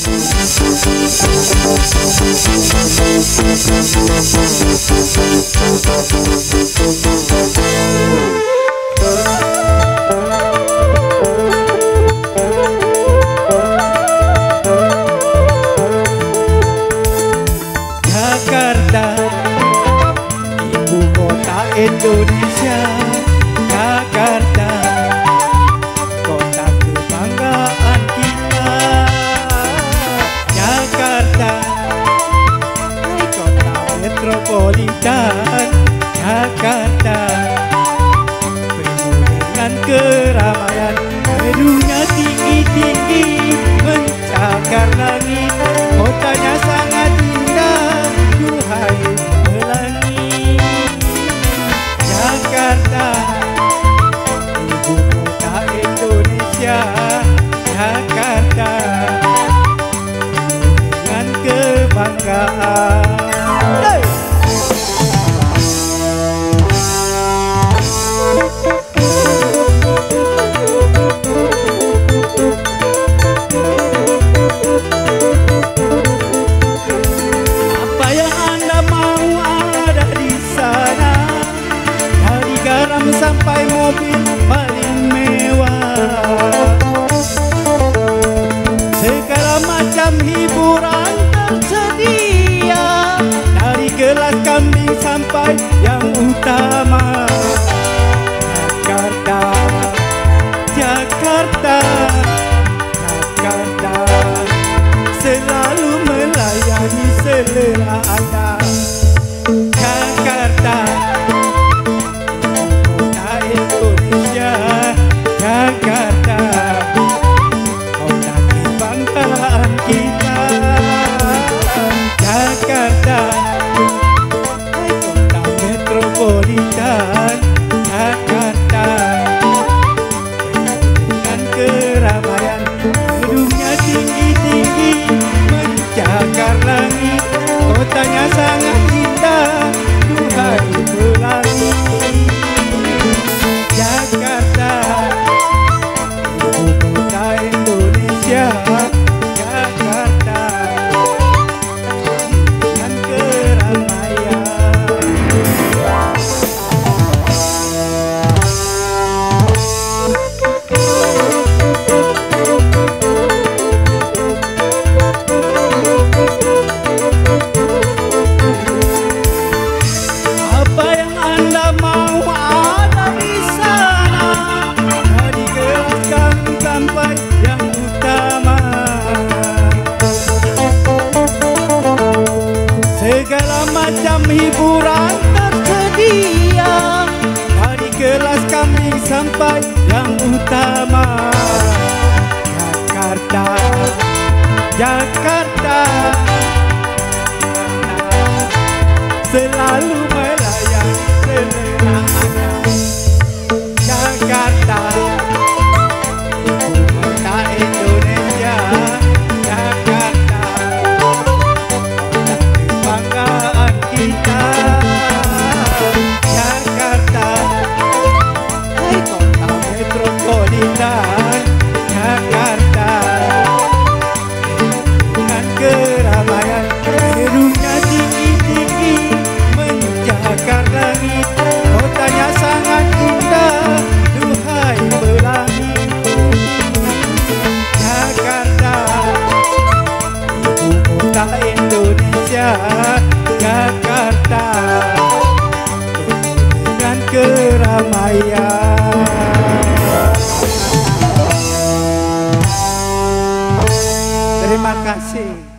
Jakarta, ibu kota Indonesia. Jakarta, kota kebanggaan kita. Jakarta, kota metropolitan. Jakarta, penuh dengan keramaian, gedungnya tinggi-tinggi mencakar langit. Kotanya sangat indah, duhai pelangi. Jakarta, ibu kota Indonesia. Jakarta, dengan kebanggaan. Apa yang Anda mau ada di sana, dari garam sampai mobil paling mewah. Segala macam hiburan tersedia, dari gelas kambing sampai yang utama. Jakarta, Jakarta, Jakarta, selalu melayani selera Anda. Jakarta, kota Indonesia. Jakarta, kota kebanggaan kita. Jakarta, kota metropolitan. Jakarta, dengan keramaian, gedungnya tinggi-tinggi mencakar langit. Kotanya sangat indah, duhai pelangi. Jakarta, ibu kota Indonesia. Jakarta, dengan keramaian. Apa yang Anda mau ada di sana, dari gelas kambing sampai yang utama. Segala macam hiburan tersedia, dari gelas kambing sampai yang utama. Jakarta, Jakarta, selalu melayani selera Anda. Jakarta, ibu kota Indonesia. Jakarta, kota kebanggaan kita. Jakarta, kota metropolitan. Jakarta, dengan keramaian, gedungnya tinggi-tinggi mencakar langit. Kotanya sangat indah, duhai pelangi. Jakarta, ibu kota Indonesia. Jakarta, dengan keramaian. Terima kasih.